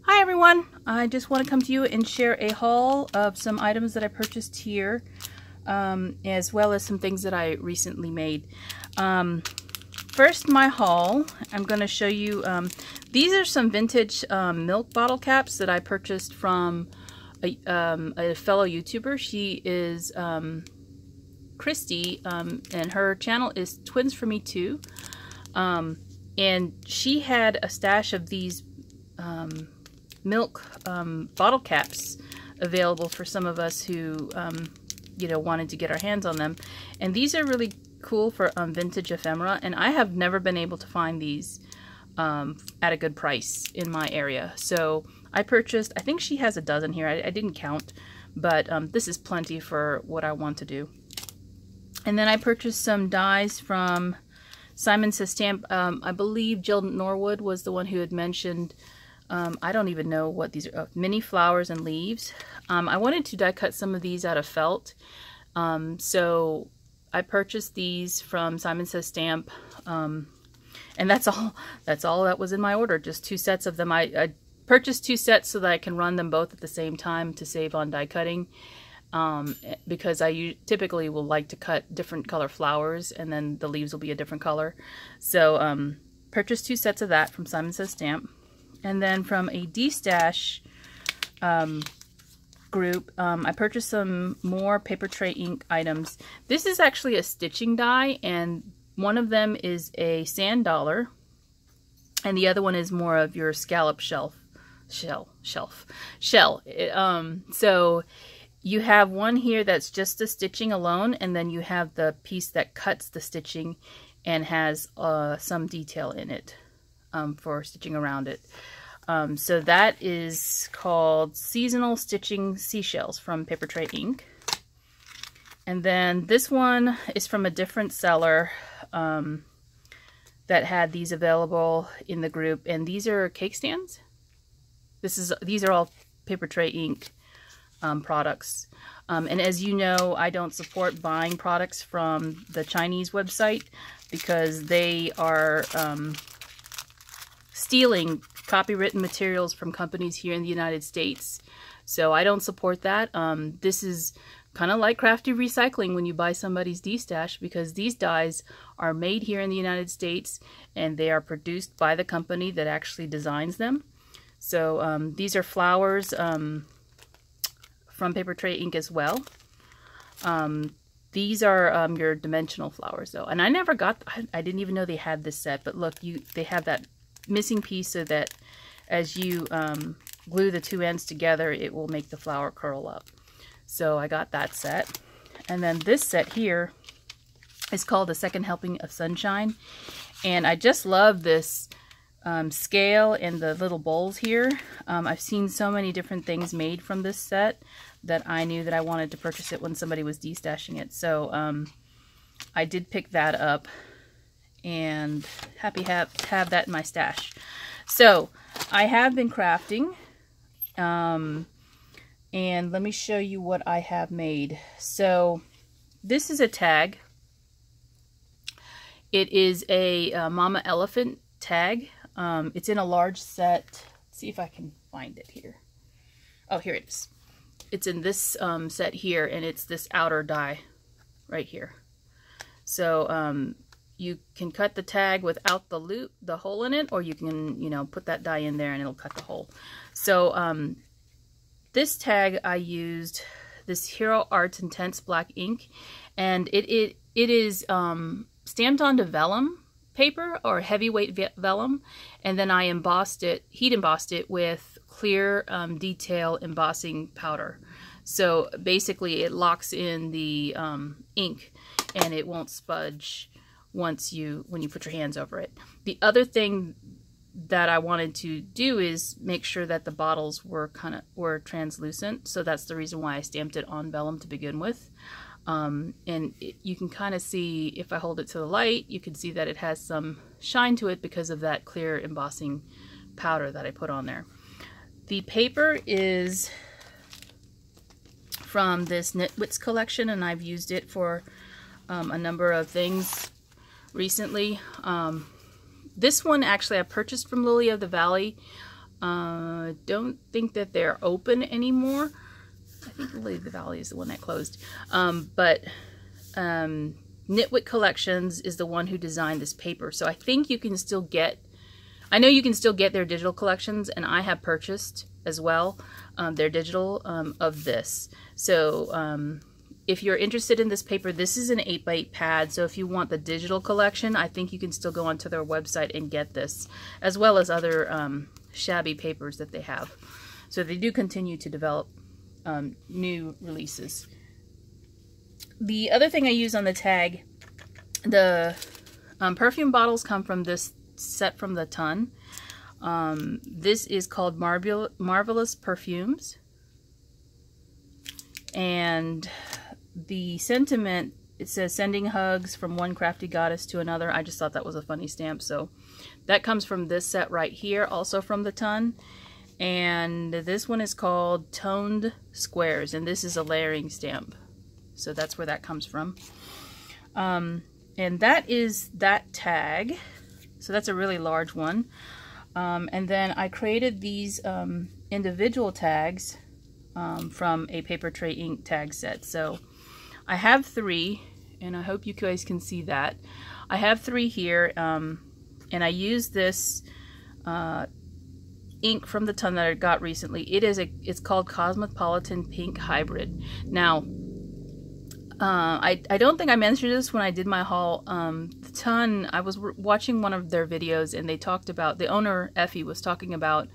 Hi everyone, I just want to come to you and share a haul of some items that I purchased here, as well as some things that I recently made. First, my haul, I'm going to show you, these are some vintage milk bottle caps that I purchased from a fellow YouTuber. She is Christy, and her channel is Twins for Me Too, and she had a stash of these milk bottle caps available for some of us who you know, wanted to get our hands on them. And these are really cool for vintage ephemera, and I have never been able to find these at a good price in my area. So I purchased, I think she has a dozen here. I didn't count, but this is plenty for what I want to do. And then I purchased some dies from Simon Says Stamp. I believe Jill Norwood was the one who had mentioned, I don't even know what these are, mini flowers and leaves. I wanted to die cut some of these out of felt, so I purchased these from Simon Says Stamp, and that's all that was in my order, just 2 sets of them. I purchased 2 sets so that I can run them both at the same time to save on die cutting, because I typically will like to cut different color flowers, and then the leaves will be a different color. So purchased 2 sets of that from Simon Says Stamp. And then from a D-Stash group, I purchased some more paper tray ink items. This is actually a stitching die, and one of them is a sand dollar, and the other one is more of your scallop shell. So you have one here that's just the stitching alone, and then you have the piece that cuts the stitching and has some detail in it for stitching around it. So that is called Seasonal Stitching Seashells from Paper Tray Ink. And then this one is from a different seller that had these available in the group, and these are cake stands. These are all Paper Tray Ink products. And as you know, I don't support buying products from the Chinese website because they are stealing copywritten materials from companies here in the United States. So I don't support that. This is kind of like crafty recycling when you buy somebody's D-Stash, because these dies are made here in the United States and they are produced by the company that actually designs them. So these are flowers from Paper Tray Ink as well. These are your dimensional flowers though. And I never got, I didn't even know they had this set, but look, they have that missing piece so that as you glue the 2 ends together, it will make the flower curl up. So I got that set. And then this set here is called The Second Helping of Sunshine. And I just love this scale and the little bowls here. I've seen so many different things made from this set that I knew that I wanted to purchase it when somebody was de-stashing it. So I did pick that up, and happy have that in my stash. So I have been crafting, and let me show you what I have made. So this is a tag. It is a Mama Elephant tag. It's in a large set. Let's see if I can find it here. Oh, here it is. It's in this set here, and it's this outer die right here. So you can cut the tag without the loop, the hole in it, or you can, you know, put that die in there and it'll cut the hole. So this tag, I used this Hero Arts Intense black ink, and it is stamped onto vellum paper or heavyweight vellum, and then I embossed it, heat embossed it with clear detail embossing powder. So basically it locks in the ink and it won't smudge when you put your hands over it. The other thing that I wanted to do is make sure that the bottles were translucent, so that's the reason why I stamped it on vellum to begin with. You can kind of see, if I hold it to the light, you can see that it has some shine to it because of that clear embossing powder that I put on there. The paper is from this Knitwits collection, and I've used it for a number of things recently. This one actually I purchased from Lily of the Valley. Don't think that they're open anymore. I think Lily of the Valley is the one that closed. But Knitwit Collections is the one who designed this paper. So I think you can still get, I know you can still get their digital collections, and I have purchased as well their digital of this. So if you're interested in this paper, this is an 8x8 pad. So if you want the digital collection, I think you can still go onto their website and get this, as well as other shabby papers that they have. So they do continue to develop new releases. The other thing I use on the tag, the perfume bottles come from this set from the Ton. This is called Marvelous Perfumes. And the sentiment, it says, sending hugs from one crafty goddess to another. I just thought that was a funny stamp. So that comes from this set right here, also from the Ton. And this one is called Toned Squares, and this is a layering stamp. So that's where that comes from. And that is that tag. So that's a really large one. And then I created these individual tags from a Paper Tray Ink tag set. So I have 3, and I hope you guys can see that. I have 3 here, and I use this ink from the Ton that I got recently. It's called Cosmopolitan Pink Hybrid. Now, I don't think I mentioned this when I did my haul. The Ton, I was watching one of their videos, and they talked about, the owner, Effie, was talking about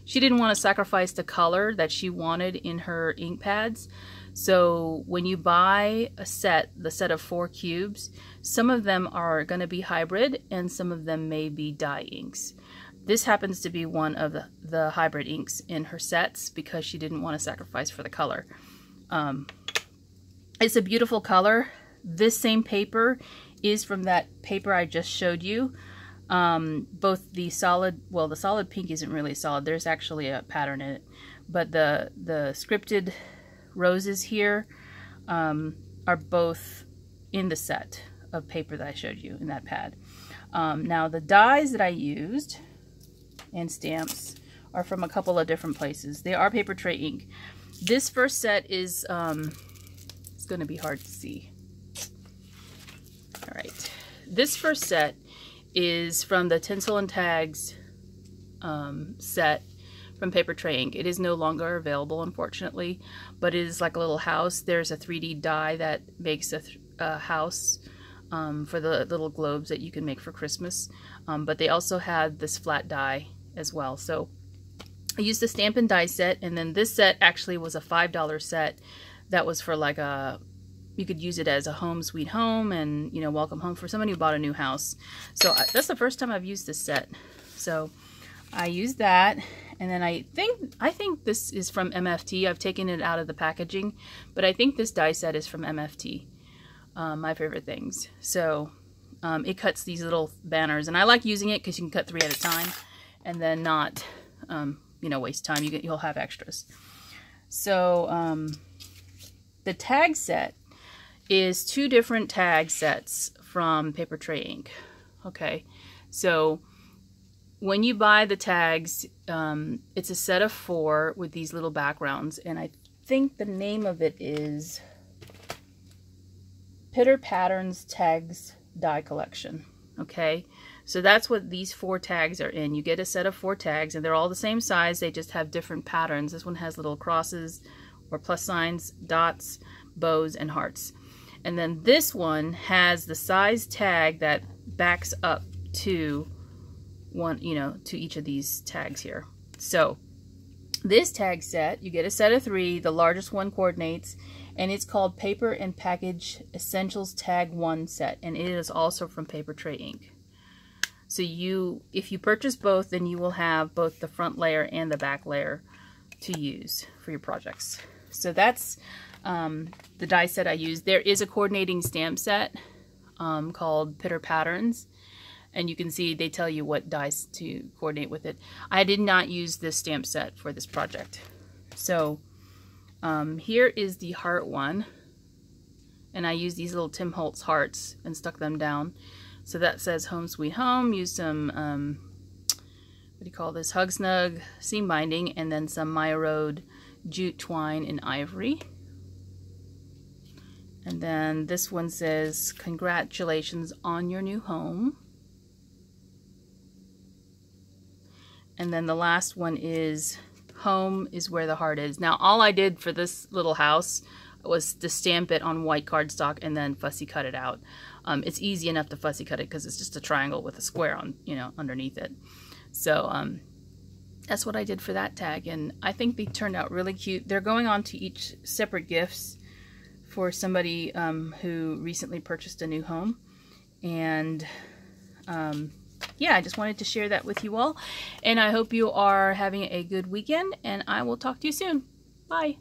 she didn't want to sacrifice the color that she wanted in her ink pads. So when you buy a set, the set of 4 cubes, some of them are going to be hybrid, and some of them may be dye inks. This happens to be one of the hybrid inks in her sets because she didn't want to sacrifice for the color. It's a beautiful color. This same paper is from that paper I just showed you. Both the solid, well, the solid pink isn't really solid. There's actually a pattern in it. But the scripted roses here are both in the set of paper that I showed you in that pad. Now the dyes that I used and stamps are from a couple of different places. They are Paper Tray Ink. This first set is, it's going to be hard to see. All right. This first set is from the Tinsel and Tags set from Paper Tray Ink. It is no longer available, unfortunately, but it is like a little house. There's a 3D die that makes a house for the little globes that you can make for Christmas. But they also had this flat die as well. So I used the stamp and die set, and then this set actually was a $5 set that was for like a, you could use it as a home sweet home and, you know, welcome home for somebody who bought a new house. So that's the first time I've used this set. So I used that, and then I think this is from MFT. I've taken it out of the packaging, but I think this die set is from MFT. My favorite things. So it cuts these little banners, and I like using it because you can cut 3 at a time and then not you know, waste time. You'll have extras. So the tag set is 2 different tag sets from Paper Tray Ink. Okay, so when you buy the tags, it's a set of 4 with these little backgrounds, and I think the name of it is Pitter Patterns Tags Die Collection. Okay, so that's what these 4 tags are in. You get a set of 4 tags, and they're all the same size. They just have different patterns. This one has little crosses or plus signs, dots, bows, and hearts. And then this one has the size tag that backs up to one, you know, to each of these tags here. So this tag set, you get a set of 3. The largest one coordinates, and it's called Paper and Package Essentials Tag 1 set, and it is also from Paper Tray Ink. So if you purchase both, then you will have both the front layer and the back layer to use for your projects. So that's the die set I used. There is a coordinating stamp set called Pitter Patterns, and you can see they tell you what dies to coordinate with it. I did not use this stamp set for this project. So here is the heart one, and I used these little Tim Holtz hearts and stuck them down. So that says Home Sweet Home. Use some what do you call this, Hug Snug seam binding, and then some Maya Road jute twine and ivory. And then this one says, congratulations on your new home. And then the last one is, home is where the heart is. Now, all I did for this little house was to stamp it on white cardstock and then fussy cut it out. It's easy enough to fussy cut it because it's just a triangle with a square on, you know, underneath it. So that's what I did for that tag, and I think they turned out really cute. They're going on to each separate gifts for somebody who recently purchased a new home. And yeah, I just wanted to share that with you all, and I hope you are having a good weekend, and I will talk to you soon. Bye.